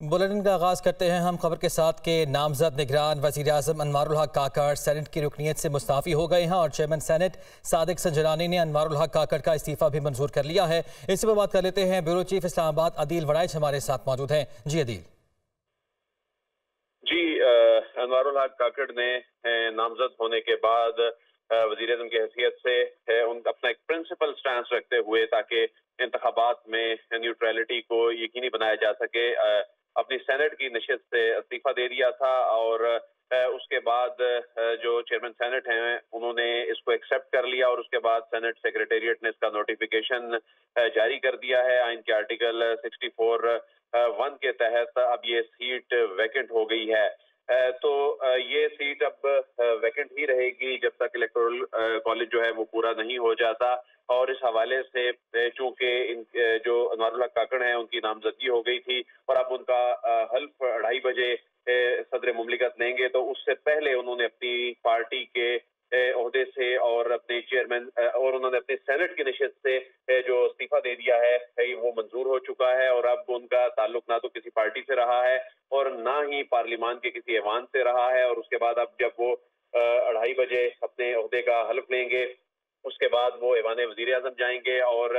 Bulletin کا آغاز کرتے ہیں ہم خبر کے ساتھ کہ نامزد نگران وزیراعظم انوار الحق کاکڑ سینٹ کی رکنیت سے مستعفی ہو گئے ہیں اور چیئرمین سینٹ صادق سنجرانی نے انوار الحق کاکڑ کا استعفیٰ بھی منظور کر لیا ہے۔ اس پر بات کر لیتے ہیں بیورو چیف اسلام آباد عدیل وڑائچ ہمارے ساتھ موجود ہیں۔ جی عدیل۔ جی انوار الحق کاکڑ نے نامزد ہونے کے بعد وزیراعظم کی حیثیت سے اپنا ایک پرنسپل سٹانس رکھتے ہوئے تاکہ انتخابات میں نیوٹریلٹی کو یقینی بنایا جا سکے اپنی سینٹ کی نشست سے استعفیٰ دے دیا تھا، اور اس کے بعد جو چیئرمین سینٹ ہیں انہوں نے اس کو ایکسیپٹ کر لیا، اور اس کے بعد سینٹ سیکریٹریٹ نے اس کا نوٹیفیکیشن جاری کر دیا ہے۔ آئین کے آرٹیکل 64(1) کے تحت اب یہ سیٹ ویکنٹ ہو گئی ہے، تو یہ سیٹ اب ویکنٹ ہی رہے گی جب تک الیکٹورل کالج جو ہے وہ پورا نہیں ہو جاتا۔ اور اس حوالے سے چونکہ جو انوار الحق کاکڑ ہیں ان کی نامزدگی ہو گئی تھی اور اب ان کا حلف 2:30 بجے صدر مملکت لیں گے، تو اس سے پہلے انہوں نے اپنی پارٹی کے عہدے سے اور اپنے چیئرمین اور انہوں نے اپنی سینٹ کی نشست سے جو استعفیٰ دے دیا ہے وہ منظور ہو چکا ہے، اور اب ان کا تعلق نہ تو کسی پارٹی سے رہا ہے اور نہ ہی پارلیمان کے کسی ایوان سے رہا ہے۔ اور اس کے بعد اب جب وہ 2:30 بجے اپنے عہدے کا حلف لیں گے، اس کے بعد وہ ایوان وزیر اعظم جائیں گے اور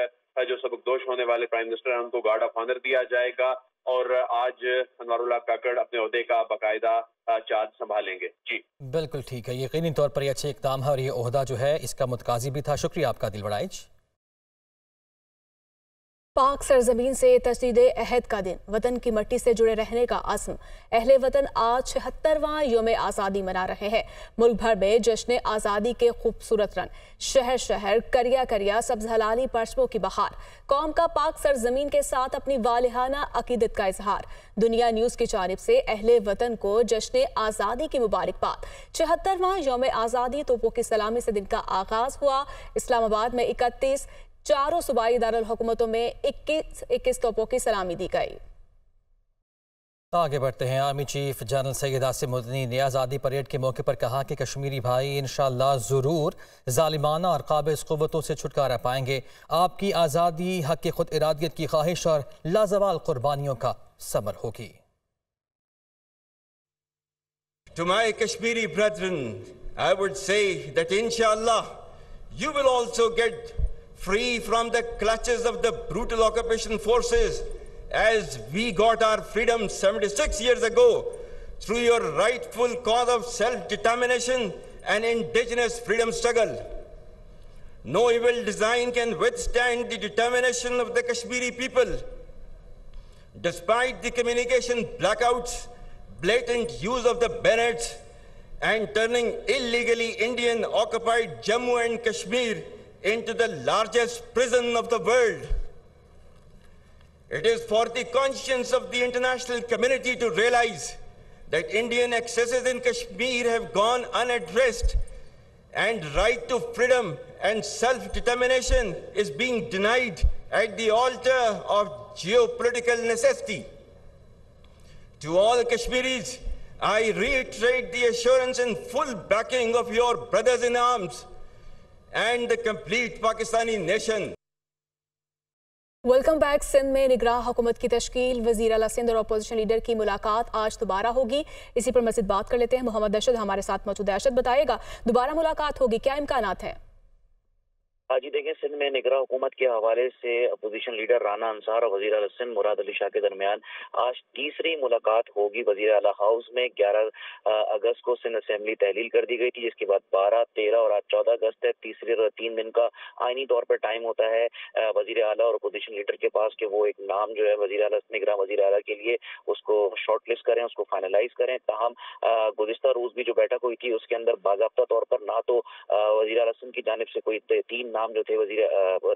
جو سبکدوش ہونے والے پرائم منسٹر ہیں ان کو گارڈ آف آنر دیا جائے گا، اور آج انوار الحق کاکڑ اپنے عہدے کا باقاعدہ چارج سنبھالیں گے۔ جی بالکل ٹھیک ہے، یقینی طور پر یہ اچھے اقدام ہے اور یہ عہدہ جو ہے اس کا متقاضی بھی تھا۔ شکریہ آپ کا عدیل وڑائچ۔ پاک سرزمین سے تجدید عہد کا دن، وطن کی مٹی سے جڑے رہنے کا عزم، اہل وطن آج 76واں یوم آزادی منا رہے ہیں۔ ملک بھر میں جشن آزادی کے خوبصورت رنگ، شہر شہر کریا کریا سبز ہلالی پرچموں کی بہار، قوم کا پاک سرزمین کے ساتھ اپنی والہانہ عقیدت کا اظہار۔ دنیا نیوز کی جانب سے اہل وطن کو جشن آزادی کی مبارکباد۔ 76واں یوم آزادی توپوں کی سلامی سے دن کا آغاز ہوا۔ اسلام آباد میں 31 چاروں صوبائی دارالحکومتوں میں 21 توپوں کی سلامی دی گئی۔ آگے بڑھتے ہیں۔ Army chief general Syed Asim مدنی نے آزادی پریڈ کے موقع پر کہا کہ کشمیری بھائی انشاءاللہ ضرور ظالمانہ اور قابض قوتوں سے چھٹکارا پائیں گے۔ آپ کی آزادی حق خود ارادیت کی خواہش اور لازوال قربانیوں کا ثمر ہوگی۔ To my Kashmiri brethren, I would say that inshallah you will also get free from the clutches of the brutal occupation forces as we got our freedom 76 years ago through your rightful cause of self-determination and indigenous freedom struggle. No evil design can withstand the determination of the Kashmiri people. Despite the communication blackouts, blatant use of the bayonets, and turning illegally Indian occupied Jammu and Kashmir into the largest prison of the world. It is for the conscience of the international community to realize that Indian excesses in Kashmir have gone unaddressed, and right to freedom and self-determination is being denied at the altar of geopolitical necessity. To all Kashmiris, I reiterate the assurance and full backing of your brothers in arms and the complete Pakistani nation. Welcome back. Sindh میں نگراں حکومت کی تشکیل، وزیر اعلیٰ سندھ اور opposition leader کی ملاقات آج دوبارہ ہوگی۔ اسی پر مزید بات کر لیتے ہیں۔ محمد ارشد ہمارے ساتھ موجود ہے۔ ارشد بتائے گا دوبارہ ملاقات ہوگی، کیا امکانات ہیں؟ جی دیکھیں، سندھ میں نگراں حکومت کے حوالے سے اپوزیشن لیڈر رانا انصار اور وزیر اعلیٰ سندھ مراد علی شاہ کے درمیان آج تیسری ملاقات ہوگی۔ وزیر اعلیٰ ہاؤس میں 11 اگست کو سندھ اسمبلی تحلیل کر دی گئی تھی، جس کے بعد 12، 13 اور آج 14 اگست ہے۔ تیسری 3 دن کا آئینی طور پر ٹائم ہوتا ہے وزیر اعلیٰ اور اپوزیشن لیڈر کے پاس کہ وہ ایک نام جو ہے وزیر اعلیٰ نگراں وزیر اعلیٰ کے لیے اس کو شارٹ لسٹ کریں، اس کو فائنلائز کریں۔ تاہم گزشتہ روز بھی جو بیٹھک ہوئی تھی اس کے اندر باضابطہ طور پر نہ تو وزیر اعلیٰ سندھ کی جانب سے کوئی 3 نام جو تھے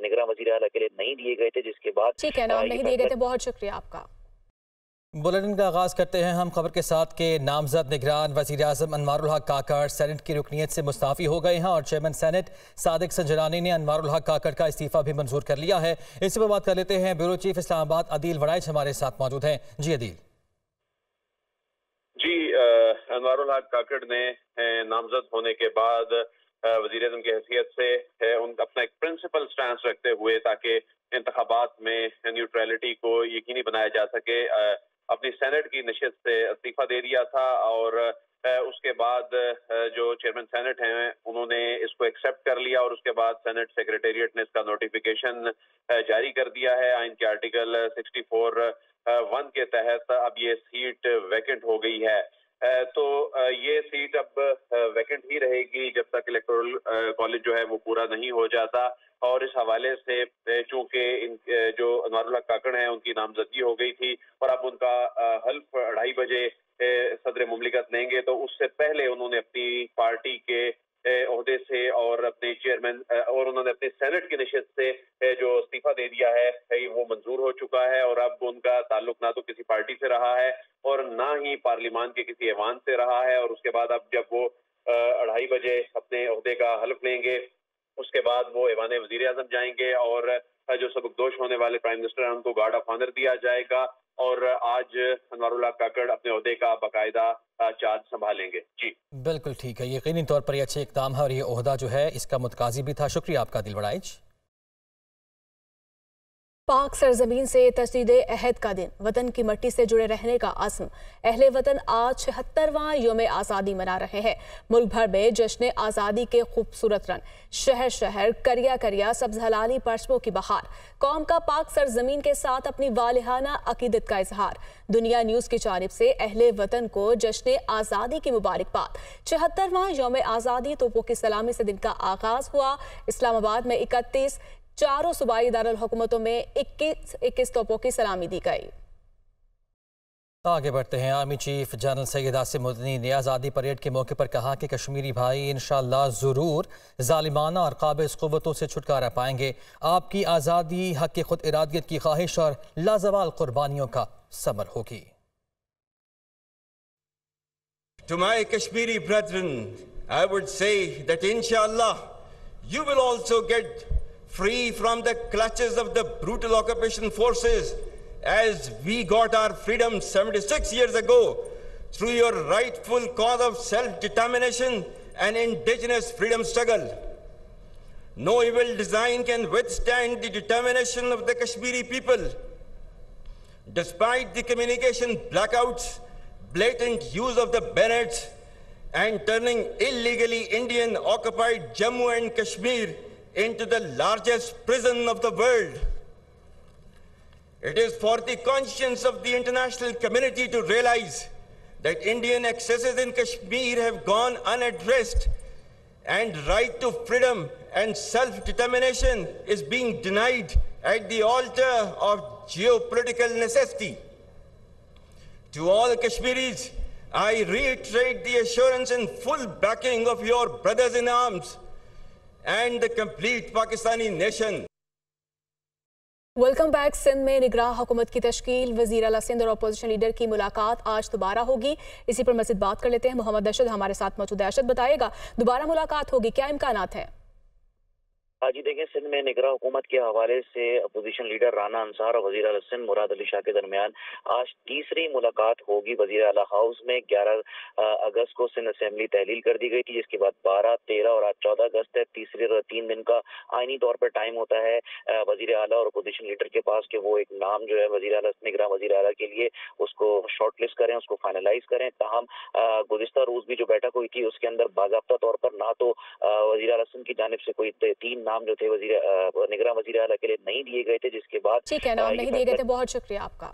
نگراں وزیر اعلیٰ کے لیے نہیں دیے گئے تھے، جس کے بعد ٹھیک ہے، نام نہیں دیے گئے تھے۔ بہت شکریہ آپ کا۔ بلیٹن کا آغاز کرتے ہیں ہم خبر کے ساتھ کہ نامزد نگران وزیر اعظم انوار الحق کاکڑ سینٹ کی رکنیت سے مستعفی ہو گئے ہیں اور چیئرمین سینٹ صادق سنجرانی نے انوار الحق کاکڑ کا استعفیٰ بھی منظور کر لیا ہے۔ اس پر بات کر لیتے ہیں بیورو چیف اسلام آباد عدیل وڑائچ ہمارے ساتھ موجود ہیں۔ جی عدیل۔ جی انوار الحق کاکڑ نے نامزد ہونے کے بعد وزیر اعظم کی حیثیت سے اپنا ایک پرنسپل سٹانس رکھتے ہوئے تاکہ انتخابات میں نیوٹریلٹی کو یقینی بنایا جا سکے اپنی سینٹ کی نشست سے استعفیٰ دے دیا تھا، اور اس کے بعد جو چیئرمین سینٹ ہیں انہوں نے اس کو ایکسیپٹ کر لیا، اور اس کے بعد سینٹ سیکریٹریٹ نے اس کا نوٹیفیکیشن جاری کر دیا ہے۔ آئین کے آرٹیکل 64(1) کے تحت اب یہ سیٹ ویکنٹ ہو گئی ہے۔ تو یہ سیٹ اب ویکنٹ ہی رہے گی جب تک الیکٹورل کالج جو ہے وہ پورا نہیں ہو جاتا، اور اس حوالے سے چونکہ جو انوار الحق کاکڑ ہیں ان کی نامزدگی ہو گئی تھی، اور اب ان کا حلف 2:30 بجے صدر مملکت لیں گے، تو اس سے پہلے انہوں نے اپنی پارٹی کے عہدے سے اور اپنے چیئرمین اور انہوں نے اپنی سینٹ کی نشست سے جو استعفیٰ دے دیا ہے وہ منظور ہو چکا ہے، اور اب ان کا تعلق نہ تو کسی پارٹی سے رہا ہے اور نہ ہی پارلیمان کے کسی ایوان سے رہا ہے۔ اور اس کے بعد اب جب وہ 2:30 بجے اپنے عہدے کا حلف لیں گے، اس کے بعد وہ ایوان وزیر اعظم جائیں گے، اور جو سبکدوش ہونے والے پرائم منسٹر ہیں ان کو گارڈ آف آنر دیا جائے گا، اور آج انوار الحق کاکڑ اپنے عہدے کا باقاعدہ چارج سنبھالیں گے۔ جی بالکل ٹھیک ہے، یقینی طور پر یہ اچھے اقدام ہے، اور یہ عہدہ جو ہے اس کا متقاضی بھی تھا۔ شکریہ آپ کا دل بڑائچ۔ پاک سرزمین سے تجدید عہد کا دن، وطن کی مٹی سے جڑے رہنے کا عزم، اہل وطن آج 76واں یوم آزادی منا رہے ہیں۔ ملک بھر میں جشن آزادی کے خوبصورت رنگ، شہر شہر کریا کریا سبز ہلالی پرچموں کی بہار، قوم کا پاک سرزمین کے ساتھ اپنی والہانہ عقیدت کا اظہار۔ دنیا نیوز کی جانب سے اہل وطن کو جشن آزادی کی مبارکباد۔ 76واں یوم آزادی توپوں کی سلامی سے دن کا آغاز ہوا۔ اسلام آباد میں 31، چاروں صوبائی دارالحکومتوں میں 21 توپوں کی سلامی دی گئی۔ آگے بڑھتے ہیں۔ Army chief general Syed Asim مدنی نے آزادی پریڈ کے موقع پر کہا کہ کشمیری بھائی انشاءاللہ ضرور ظالمانہ اور قابض قوتوں سے چھٹکارا پائیں گے۔ آپ کی آزادی حق خود ارادیت کی خواہش اور لازوال قربانیوں کا ثمر ہوگی۔ To my Kashmiri brethren, I would say that inshallah you will also get free from the clutches of the brutal occupation forces as we got our freedom 76 years ago through your rightful cause of self-determination and indigenous freedom struggle. No evil design can withstand the determination of the Kashmiri people. Despite the communication blackouts, blatant use of the bayonets, and turning illegally Indian-occupied Jammu and Kashmir into the largest prison of the world, it is for the conscience of the international community to realize that Indian excesses in Kashmir have gone unaddressed, and right to freedom and self-determination is being denied at the altar of geopolitical necessity. To all Kashmiris, I reiterate the assurance and full backing of your brothers in arms and the complete Pakistani nation. Welcome back. Sindh میں نگراں حکومت کی تشکیل، وزیر اعلیٰ سندھ اور opposition leader کی ملاقات آج دوبارہ ہوگی۔ اسی پر مزید بات کر لیتے ہیں، محمد ارشد ہمارے ساتھ موجود ہے۔ ارشد بتائے گا دوبارہ ملاقات ہوگی، کیا امکانات ہیں؟ جی دیکھیں، سندھ میں نگراں حکومت کے حوالے سے اپوزیشن لیڈر رانا انصار اور وزیر اعلیٰ سندھ مراد علی شاہ کے درمیان آج تیسری ملاقات ہوگی۔ وزیر اعلیٰ ہاؤس میں 11 اگست کو سندھ اسمبلی تحلیل کر دی گئی تھی، جس کے بعد 12، 13 اور آج 14 اگست ہے۔ تیسری اور 3 دن کا آئینی طور پر ٹائم ہوتا ہے وزیر اعلیٰ اور اپوزیشن لیڈر کے پاس کہ وہ ایک نام جو ہے وزیر اعلیٰ نگراں وزیر اعلیٰ کے لیے اس کو شارٹ لسٹ کریں، اس کو فائنلائز کریں۔ تاہم گزشتہ روز بھی جو بیٹھک ہوئی تھی اس کے اندر باضابطہ طور پر نہ تو وزیر اعلیٰ سندھ کی جانب سے کوئی 3 نام جو تھے نگراں وزیر اعلیٰ کے لیے نہیں دیے گئے تھے، جس کے بعد ٹھیک ہے، نام نہیں دیے گئے تھے۔ بہت شکریہ آپ کا۔